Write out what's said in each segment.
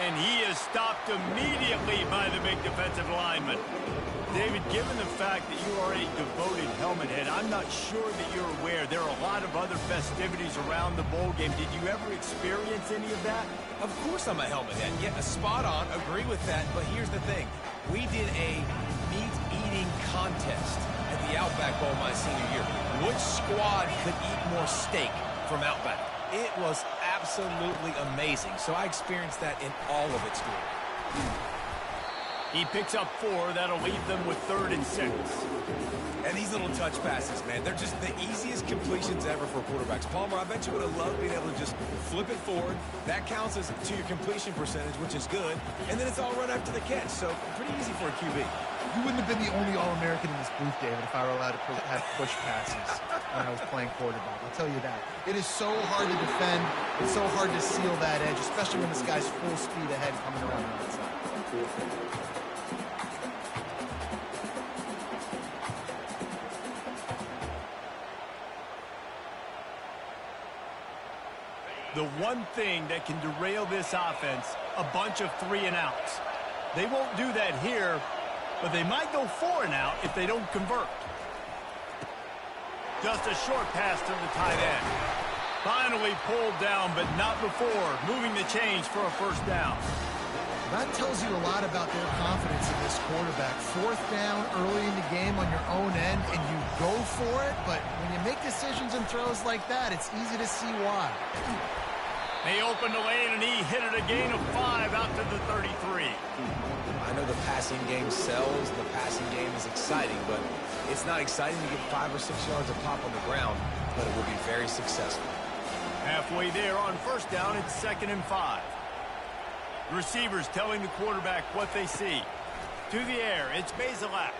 And he is stopped immediately by the big defensive lineman. David, given the fact that you are a devoted helmet head, I'm not sure that you're aware there are a lot of other festivities around the bowl game. Did you ever experience any of that? Of course I'm a helmet head. Yeah, spot on. Agree with that. But here's the thing. We did a meat-eating contest at the Outback Bowl my senior year. Which squad could eat more steak from Outback? It was absolutely amazing. So I experienced that in all of its glory. He picks up 4. That'll leave them with 3rd and 6. And these little touch passes, man, they're just the easiest completions ever for quarterbacks. Palmer, I bet you would have loved being able to just flip it forward. That counts as to your completion percentage, which is good. And then it's all run up to the catch, so pretty easy for a QB. You wouldn't have been the only All-American in this booth, David, if I were allowed to have push passes when I was playing quarterback. I'll tell you that. It is so hard to defend. It's so hard to seal that edge, especially when this guy's full speed ahead coming around the outside. The one thing that can derail this offense, a bunch of 3-and-outs. They won't do that here, but they might go 4-and-out if they don't convert. Just a short pass to the tight end. Finally pulled down, but not before moving the chains for a first down. That tells you a lot about their confidence in this quarterback. 4th down early in the game on your own end, and you go for it, but when you make decisions and throws like that, it's easy to see why. They opened the lane, and he hit it a gain of 5 out to the 33. I know the passing game sells, the passing game is exciting, but it's not exciting to get 5 or 6 yards of pop on the ground, but it will be very successful. Halfway there on first down, it's 2nd and 5. The receivers telling the quarterback what they see. To the air, it's Bazelak.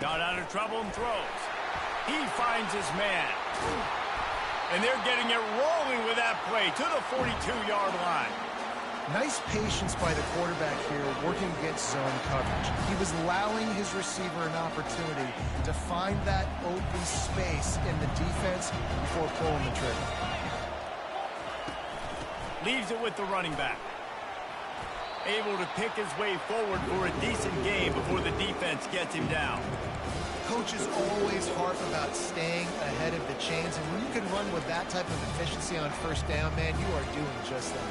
Got out of trouble and throws. He finds his man. And they're getting it rolling with that play to the 42-yard line. Nice patience by the quarterback here, working against zone coverage. He was allowing his receiver an opportunity to find that open space in the defense before pulling the trigger. Leaves it with the running back. Able to pick his way forward for a decent game before the defense gets him down. Coaches always harp about staying ahead of the chains, and when you can run with that type of efficiency on first down, man, you are doing just that.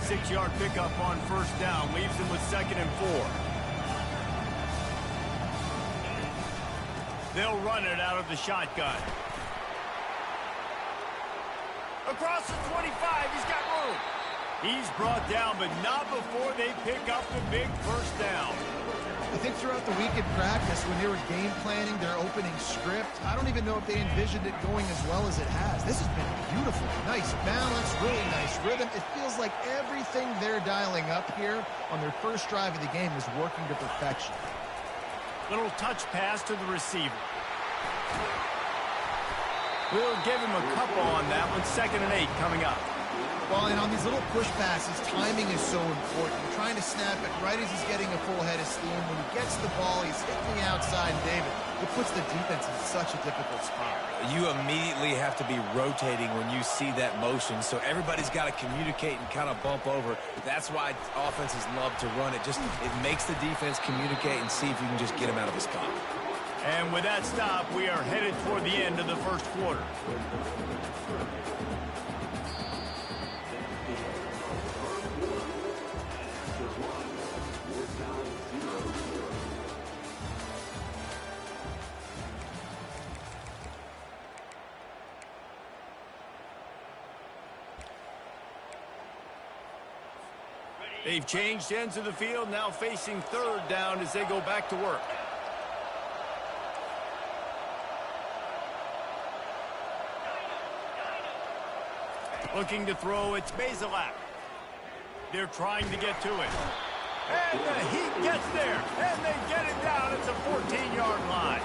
Six-yard pickup on first down leaves him with 2nd and 4. They'll run it out of the shotgun. Across the 25, he's got room. He's brought down, but not before they pick up the big first down. I think throughout the week in practice, when they were game planning their opening script, I don't even know if they envisioned it going as well as it has. This has been beautiful. Nice balance, really nice rhythm. It feels like everything they're dialing up here on their first drive of the game is working to perfection. Little touch pass to the receiver. We'll give him a couple on that one. 2nd and 8 coming up. Well, and on these little push passes, timing is so important. You're trying to snap it right as he's getting a full head of steam. When he gets the ball, he's hitting the outside, and David, it puts the defense in such a difficult spot. You immediately have to be rotating when you see that motion, so everybody's got to communicate and kind of bump over. That's why offenses love to run it. Just it makes the defense communicate and see if you can just get him out of his spot. And with that stop, we are headed toward the end of the first quarter. They've changed ends of the field, now facing 3rd down as they go back to work. Looking to throw, it's Bazelak. They're trying to get to it. And he gets there, and they get it down at the 14-yard line.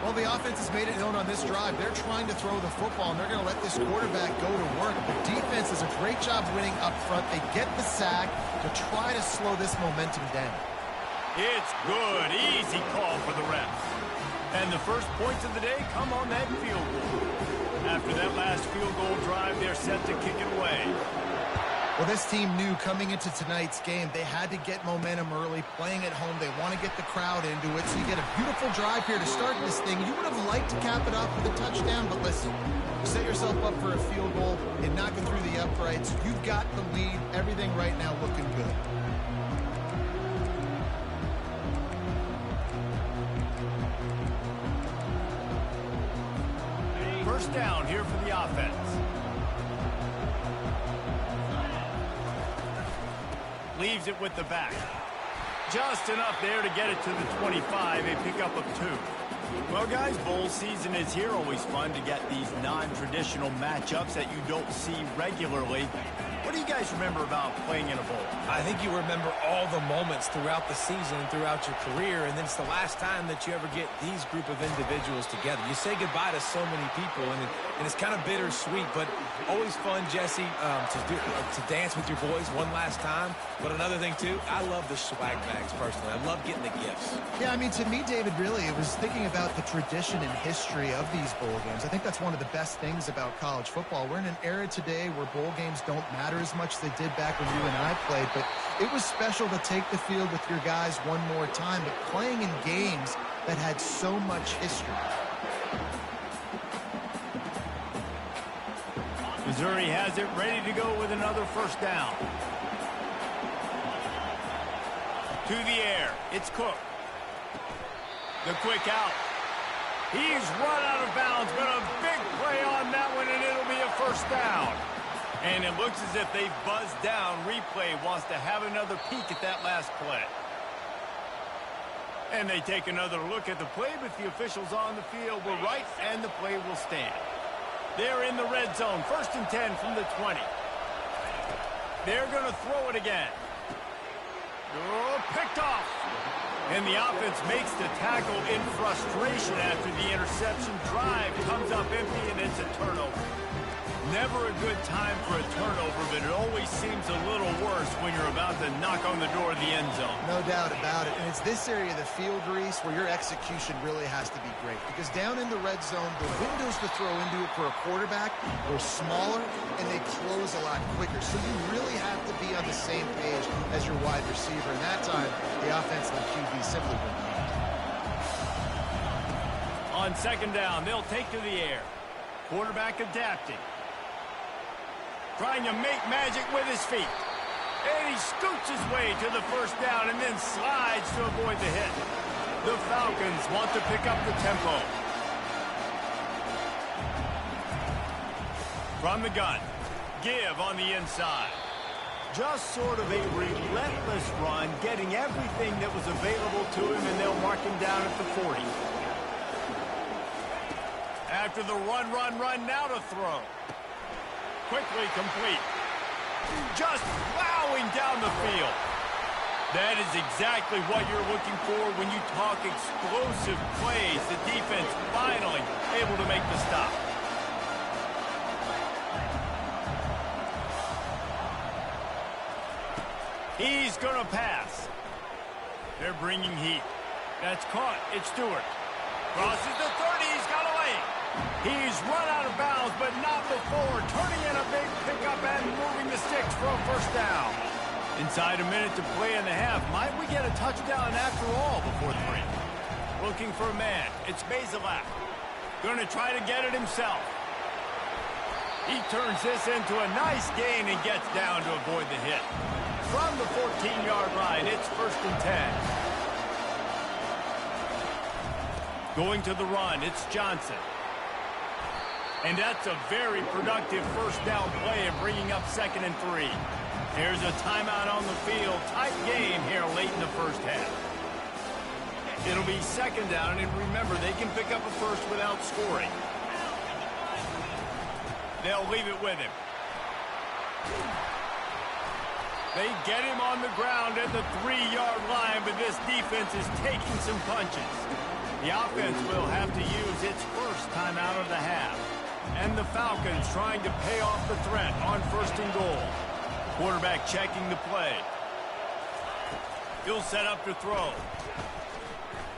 Well, the offense has made it known on this drive. They're trying to throw the football, and they're going to let this quarterback go to work. The defense does a great job winning up front. They get the sack to try to slow this momentum down. It's good. Easy call for the refs. And the first points of the day come on that field goal. After that last field goal drive, they're set to kick it away. Well, this team knew coming into tonight's game they had to get momentum early, playing at home. They want to get the crowd into it, so you get a beautiful drive here to start this thing. You would have liked to cap it off with a touchdown, but listen, set yourself up for a field goal and knock it through the uprights. You've got the lead. Everything right now looking good. First down here for the offense. Leaves it with the back. Just enough there to get it to the 25. A pickup of 2. Well, guys, bowl season is here. Always fun to get these non-traditional matchups that you don't see regularly. What do you guys remember about playing in a bowl? I think you remember all the moments throughout the season and throughout your career, and then it's the last time that you ever get these group of individuals together. You say goodbye to so many people, and it's kind of bittersweet, but always fun, Jesse, to dance with your boys one last time. But another thing, too, I love the swag bags, personally. I love getting the gifts. Yeah, I mean, to me, David, really, it was thinking about the tradition and history of these bowl games. I think that's one of the best things about college football. We're in an era today where bowl games don't matter as much as they did back when you and I played, but it was special to take the field with your guys one more time, but playing in games that had so much history. Missouri has it ready to go with another first down. To the air, it's Cook. The quick out. He's run out of bounds, but a big play on that one, and it'll be a first down. And it looks as if they've buzzed down. Replay wants to have another peek at that last play. And they take another look at the play, but the officials on the field were right, and the play will stand. They're in the red zone, 1st and 10 from the 20. They're going to throw it again. Oh, picked off. And the offense makes the tackle in frustration after the interception. Drive comes up empty, and it's a turnover. Never a good time for a turnover, but it always seems a little worse when you're about to knock on the door of the end zone. No doubt about it. And it's this area of the field, Reese, where your execution really has to be great. Because down in the red zone, the windows to throw into it for a quarterback are smaller, and they close a lot quicker. So you really have to be on the same page as your wide receiver. And that time, the offensive QB simply went On 2nd down, they'll take to the air. Quarterback adapting. Trying to make magic with his feet. And he scoots his way to the first down and then slides to avoid the hit. The Falcons want to pick up the tempo. From the gun, give on the inside. Just sort of a relentless run, getting everything that was available to him, and they'll mark him down at the 40. After the run, now to throw. Quickly complete. Just plowing down the field. That is exactly what you're looking for when you talk explosive plays. The defense finally able to make the stop. He's going to pass. They're bringing heat. That's caught. It's Stewart. Crosses the 30. He's got a lane. He's run out of bounds, but not before. Turning in a big pickup and moving the sticks for a first down. Inside a minute to play in the half. Might we get a touchdown after all before 3? Looking for a man. It's Bazelak. Going to try to get it himself. He turns this into a nice gain and gets down to avoid the hit. From the 14-yard line, it's 1st and 10. Going to the run, it's Johnson. And that's a very productive first down play and bringing up 2nd and 3. There's a timeout on the field. Tight game here late in the first half. It'll be 2nd down, and remember, they can pick up a first without scoring. They'll leave it with him. They get him on the ground at the 3-yard line, but this defense is taking some punches. The offense will have to use its first timeout of the half. And the Falcons trying to pay off the threat on 1st and goal. Quarterback checking the play. He'll set up to throw.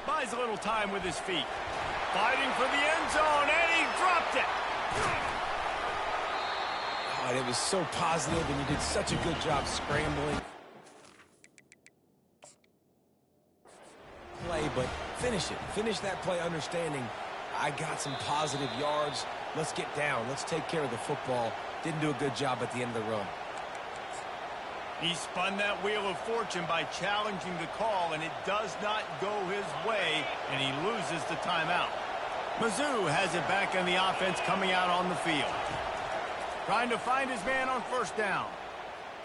Buys a little time with his feet. Fighting for the end zone, and he dropped it. God, it was so positive, and you did such a good job scrambling. Play, but finish it. Finish that play understanding I got some positive yards. Let's get down. Let's take care of the football. Didn't do a good job at the end of the run. He spun that wheel of fortune by challenging the call, and it does not go his way, and he loses the timeout. Mizzou has it back on the offense coming out on the field. Trying to find his man on first down.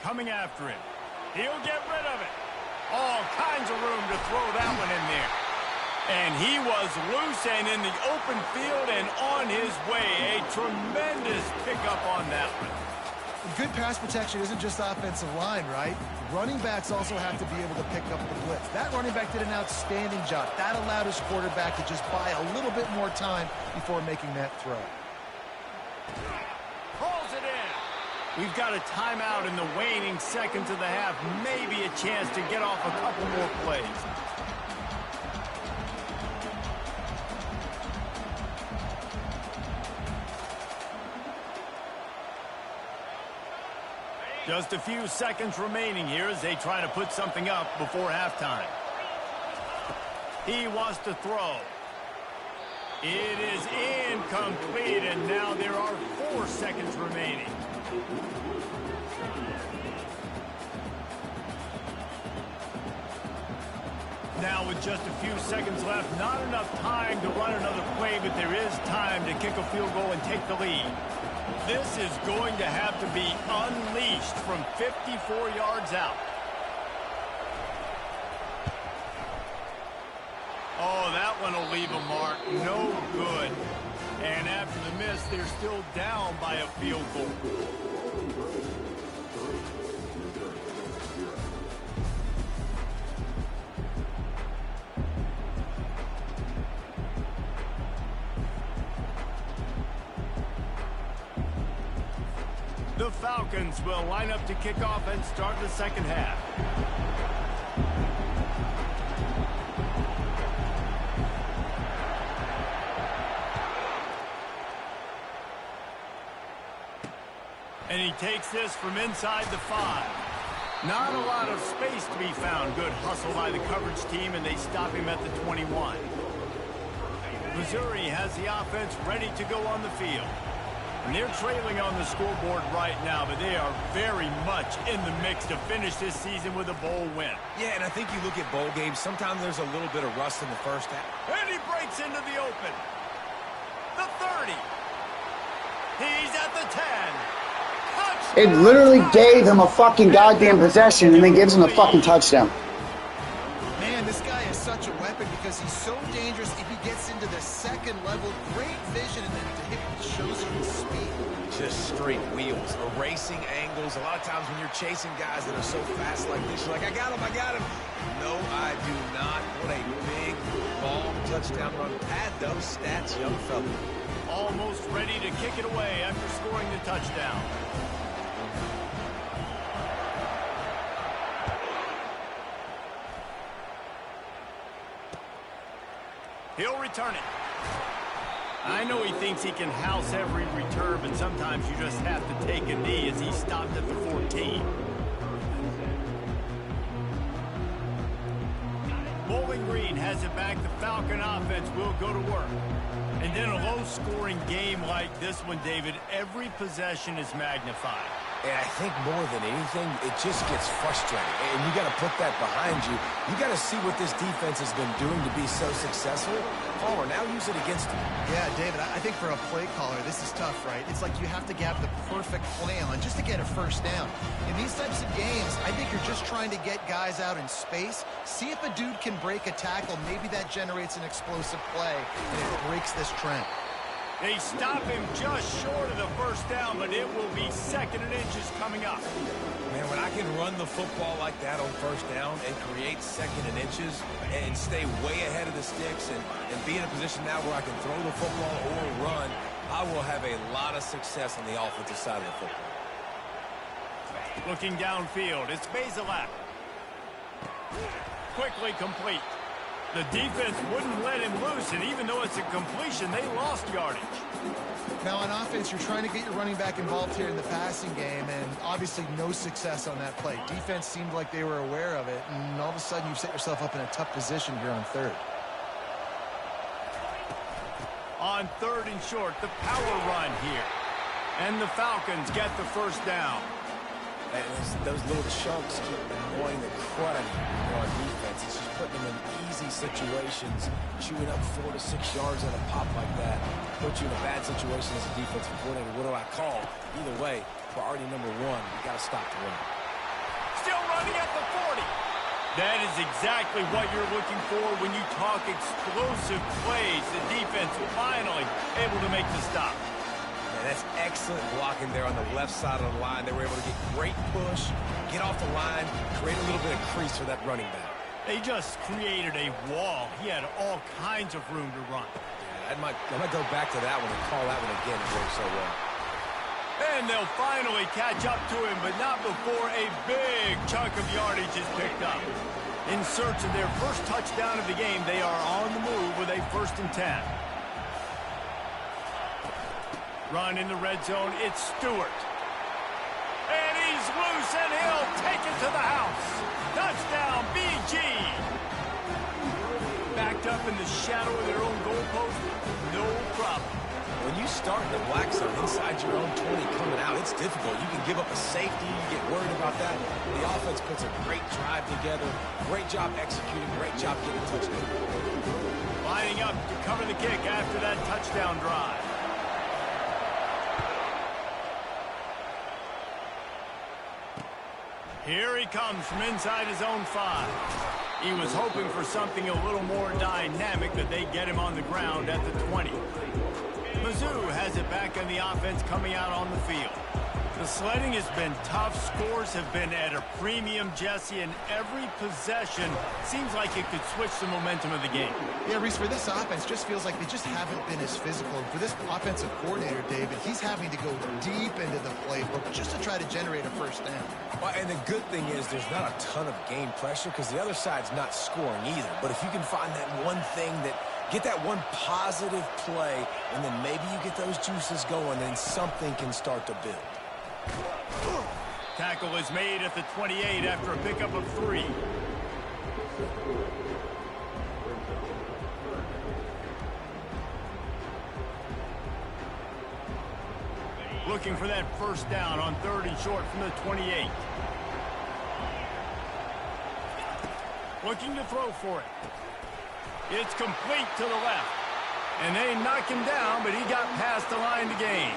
Coming after him. He'll get rid of it. All kinds of room to throw that one in there. And he was loose and in the open field and on his way. A tremendous pickup on that one. Good pass protection isn't just offensive line, right? Running backs also have to be able to pick up the blitz. That running back did an outstanding job. That allowed his quarterback to just buy a little bit more time before making that throw. Pulls it in. We've got a timeout in the waning seconds of the half. Maybe a chance to get off a couple more plays. Just a few seconds remaining here as they try to put something up before halftime. He wants to throw. It is incomplete, and now there are 4 seconds remaining. Now with just a few seconds left, not enough time to run another play, but there is time to kick a field goal and take the lead. This is going to have to be unleashed from 54 yards out. Oh, that one will leave a mark. No good. And after the miss, they're still down by a field goal. The Falcons will line up to kick off and start the second half. And he takes this from inside the 5. Not a lot of space to be found. Good hustle by the coverage team, and they stop him at the 21. Missouri has the offense ready to go on the field. And they're trailing on the scoreboard right now, but they are very much in the mix to finish this season with a bowl win. Yeah, and I think you look at bowl games, sometimes there's a little bit of rust in the first half. And he breaks into the open. The 30. He's at the 10. It literally gave him a fucking goddamn possession and then gives him a fucking touchdown. Man, this guy is such a weapon because he's so dangerous if he gets into the second level. Great vision, and then it shows you his speed. Just straight wheels, erasing angles. A lot of times when you're chasing guys that are so fast like this, you're like, I got him, I got him. No, I do not. What a big, long touchdown run. Pad those stats, young fella. Almost ready to kick it away after scoring the touchdown. He'll return it. I know he thinks he can house every return, but sometimes you just have to take a knee as he stopped at the 14. Bowling Green has it back. The Falcon offense will go to work. And in a low-scoring game like this one, David, every possession is magnified. And I think more than anything, it just gets frustrating. And you got to put that behind you. You got to see what this defense has been doing to be so successful. Palmer, now use it against him. Yeah, David, I think for a play caller, this is tough, right? It's like you have to have the perfect plan just to get a first down. In these types of games, I think you're just trying to get guys out in space. See if a dude can break a tackle. Maybe that generates an explosive play, and it breaks this trend. They stop him just short of the first down, but it will be second and inches coming up. Man, when I can run the football like that on first down and create second and inches and stay way ahead of the sticks and be in a position now where I can throw the football or run, I will have a lot of success on the offensive side of the football. Looking downfield, it's Bazelak. Quickly complete. The defense wouldn't let him loose, and even though it's a completion, they lost yardage. Now on offense, you're trying to get your running back involved here in the passing game, and obviously no success on that play. Defense seemed like they were aware of it, and all of a sudden you've set yourself up in a tough position here on third. On third and short, the power run here. And the Falcons get the first down. And those little chunks keep annoying the crud out of you on defense. It's just putting them in easy situations. Chewing up 4 to 6 yards on a pop like that puts you in a bad situation as a defensive coordinator. What do I call? Either way, priority number one, you got to stop the run. Still running at the 40. That is exactly what you're looking for when you talk explosive plays. The defense finally able to make the stop. That's excellent blocking there on the left side of the line. They were able to get great push, get off the line, create a little bit of crease for that running back. They just created a wall. He had all kinds of room to run. Yeah, I might go back to that one and call that one again. It worked so well. And they'll finally catch up to him, but not before a big chunk of yardage is picked up. In search of their first touchdown of the game, they are on the move with a 1st and 10. Run in the red zone, it's Stewart. And he's loose, and he'll take it to the house. Touchdown, BG. Backed up in the shadow of their own goalpost, no problem. When you start in the black zone inside your own 20 coming out, it's difficult. You can give up a safety, you get worried about that. The offense puts a great drive together. Great job executing, great job getting a touchdown. Lining up to cover the kick after that touchdown drive. Here he comes from inside his own 5. He was hoping for something a little more dynamic, that they get him on the ground at the 20. Mizzou has it back on the offense coming out on the field. The sledding has been tough. Scores have been at a premium, Jesse, and every possession seems like it could switch the momentum of the game. Yeah, Reese, for this offense, just feels like they just haven't been as physical. And for this offensive coordinator, David, he's having to go deep into the playbook just to try to generate a first down. Well, and the good thing is there's not a ton of game pressure because the other side's not scoring either. But if you can find that one thing that get that one positive play, and then maybe you get those juices going, then something can start to build. Tackle is made at the 28 after a pickup of 3. Looking for that first down on 3rd and short from the 28. Looking to throw for it. It's complete to the left. And they knock him down, but he got past the line to gain.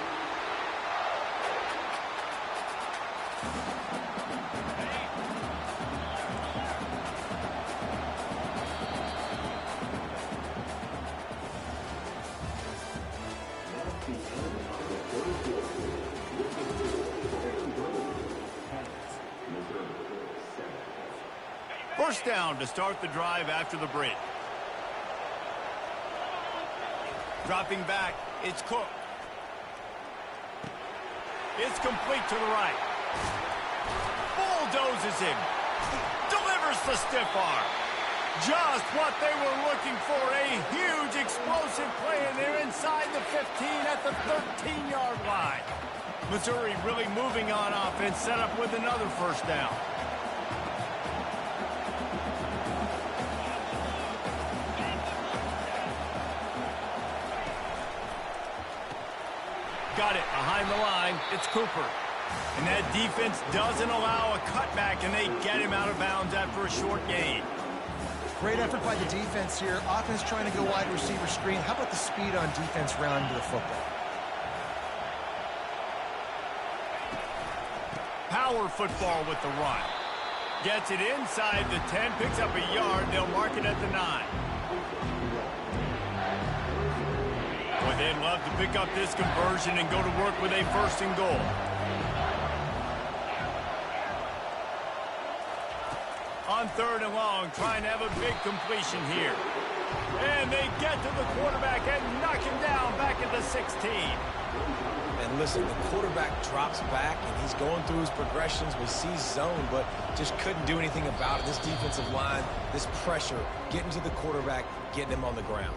First down to start the drive after the break. Dropping back, it's Cook. It's complete to the right. Bulldozes him. Delivers the stiff arm. Just what they were looking for. A huge explosive play, and they're inside the 15 at the 13-yard line. Missouri really moving on offense, set up with another first down. Got it behind the line. It's Cooper. And that defense doesn't allow a cutback, and they get him out of bounds after a short gain. Great effort by the defense here. Offense trying to go wide receiver screen. How about the speed on defense rounding to the football? Power football with the run. Gets it inside the 10, picks up a yard. They'll mark it at the 9. Boy, they'd love to pick up this conversion and go to work with a 1st and goal. On 3rd and long, trying to have a big completion here. And they get to the quarterback and knock him down back at the 16. And listen, the quarterback drops back, and he's going through his progressions. We see zone, but just couldn't do anything about it. This defensive line, this pressure, getting to the quarterback, getting him on the ground.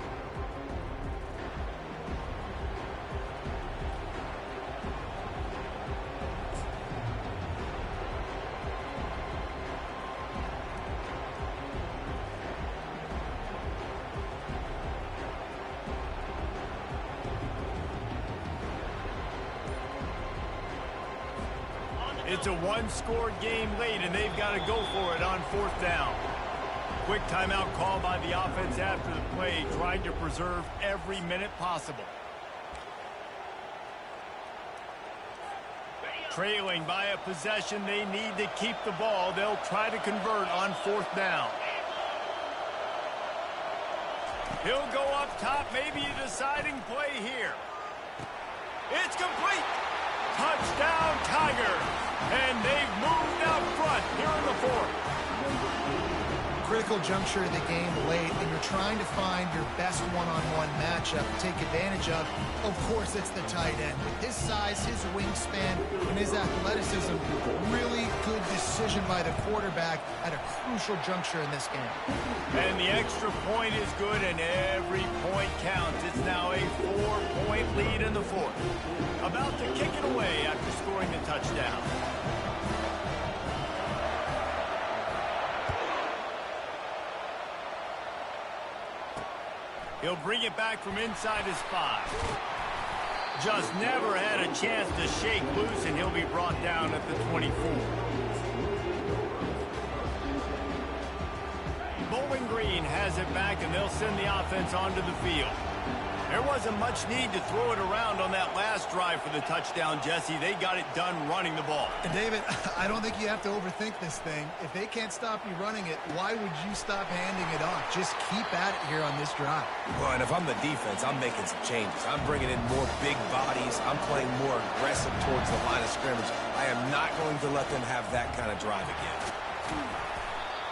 It's a one-score game late, and they've got to go for it on 4th down. Quick timeout call by the offense after the play, trying to preserve every minute possible. Trailing by a possession, they need to keep the ball. They'll try to convert on 4th down. He'll go up top, maybe a deciding play here. It's complete. Touchdown, Tigers. And they've moved out front here in the 4th. Critical juncture of the game late, and you're trying to find your best one-on-one matchup to take advantage of. Of course, it's the tight end. With his size, his wingspan, and his athleticism, really good decision by the quarterback at a crucial juncture in this game. And the extra point is good, and every point counts. It's now a 4-point lead in the 4th. About to kick it away after scoring the touchdown. He'll bring it back from inside his 5. Just never had a chance to shake loose, and he'll be brought down at the 24. Bowling Green has it back, and they'll send the offense onto the field. There wasn't much need to throw it around on that last drive for the touchdown, Jesse. They got it done running the ball. And David, I don't think you have to overthink this thing. If they can't stop you running it, why would you stop handing it off? Just keep at it here on this drive. Well, and if I'm the defense, I'm making some changes. I'm bringing in more big bodies. I'm playing more aggressive towards the line of scrimmage. I am not going to let them have that kind of drive again.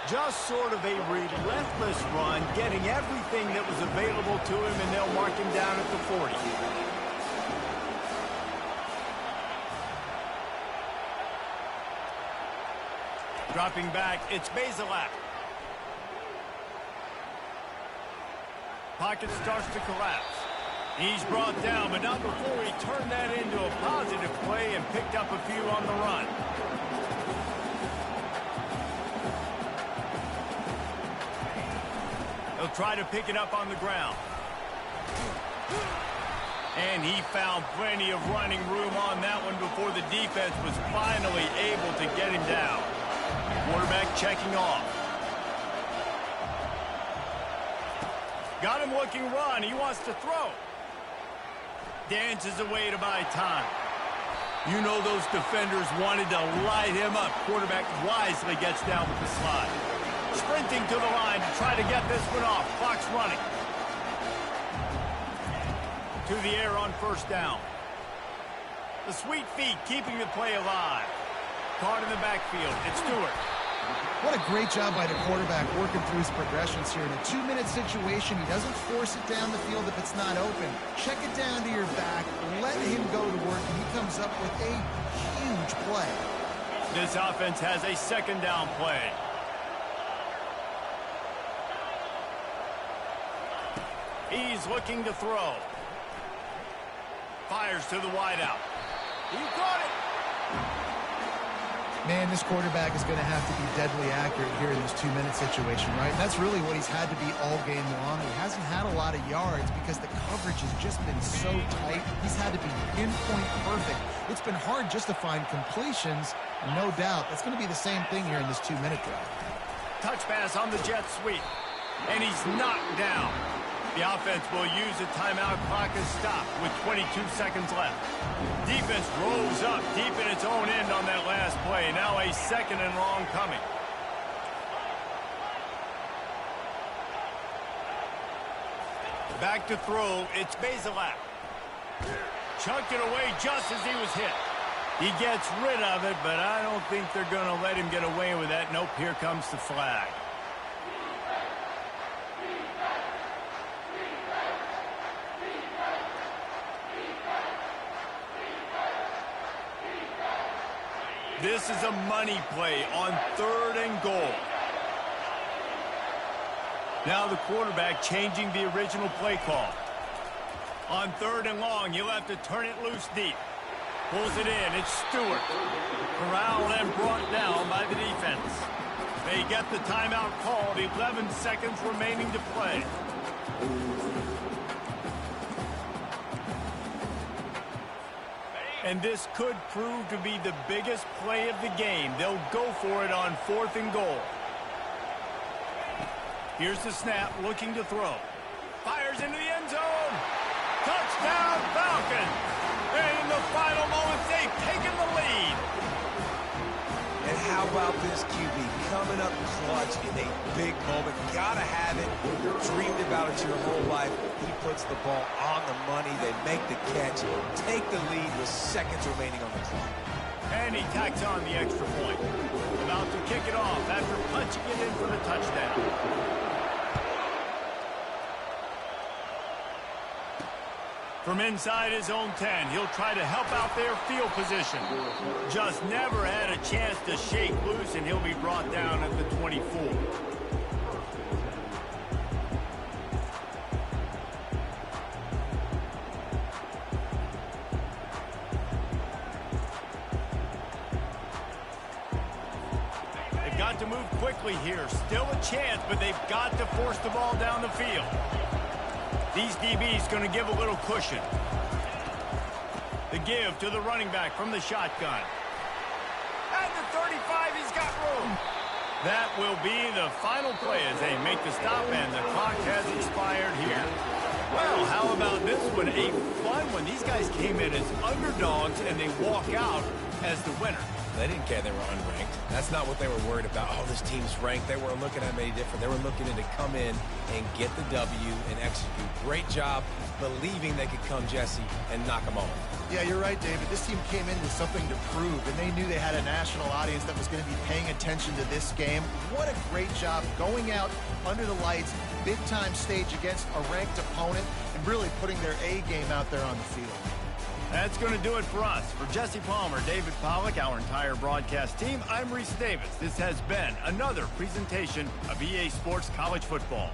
Just sort of a relentless run, getting everything that was available to him, and they'll mark him down at the 40. Dropping back, it's Bazelak. Pocket starts to collapse. He's brought down, but not before he turned that into a positive play and picked up a few on the run. He'll try to pick it up on the ground. And he found plenty of running room on that one before the defense was finally able to get him down. Quarterback checking off. Got him looking run. He wants to throw. Dances away to buy time. You know those defenders wanted to light him up. Quarterback wisely gets down with the slide. Sprinting to the line to try to get this one off. Clock's running. To the air on 1st down. The sweet feet keeping the play alive. Caught in the backfield. It's Stewart. What a great job by the quarterback working through his progressions here. In a 2-minute situation, he doesn't force it down the field if it's not open. Check it down to your back, let him go to work, and he comes up with a huge play. This offense has a 2nd down play. He's looking to throw. Fires to the wideout. He caught it. Man, this quarterback is going to have to be deadly accurate here in this 2-minute situation, right? And that's really what he's had to be all game long. He hasn't had a lot of yards because the coverage has just been so tight. He's had to be pinpoint perfect. It's been hard just to find completions, and no doubt that's going to be the same thing here in this 2-minute drive. Touch pass on the jet sweep. And he's knocked down. The offense will use a timeout. Clock is stopped with 22 seconds left. Defense rolls up deep in its own end on that last play. Now a 2nd and long coming. Back to throw. It's Bazelak. Chucked it away just as he was hit. He gets rid of it, but I don't think they're going to let him get away with that. Nope, here comes the flag. This is a money play on 3rd and goal. Now the quarterback changing the original play call. On 3rd and long, you'll have to turn it loose deep. Pulls it in. It's Stewart. Corralled and brought down by the defense. They get the timeout called. 11 seconds remaining to play. And this could prove to be the biggest play of the game. They'll go for it on 4th and goal. Here's the snap, looking to throw. Fires into the end zone. Touchdown, Falcons. And in the final moments, they've taken the lead. And how about this QB coming up clutch in a big moment? Gotta have it. Dreamed about it your whole life. He puts the ball on the money. They make the catch, take the lead with seconds remaining on the clock. And he tacks on the extra point. About to kick it off after punching it in for the touchdown. From inside his own 10, he'll try to help out their field position. Just never had a chance to shake loose, and he'll be brought down at the 24. They've got to move quickly here. Still a chance, but they've got to force the ball down the field. These DBs going to give a little cushion. The give to the running back from the shotgun. At the 35, he's got room. That will be the final play as they make the stop, and the clock has expired here. Well, how about this one? A fun one. These guys came in as underdogs, and they walk out as the winner. They didn't care they were unranked. That's not what they were worried about. Oh, this team's ranked. They weren't looking at them any different. They were looking to come in and get the W and execute. Great job believing they could come, Jesse, and knock them off. Yeah, you're right, David. This team came in with something to prove, and they knew they had a national audience that was going to be paying attention to this game. What a great job going out under the lights, big-time stage against a ranked opponent, and really putting their A game out there on the field. That's going to do it for us. For Jesse Palmer, David Pollack, our entire broadcast team, I'm Reese Davis. This has been another presentation of EA Sports College Football.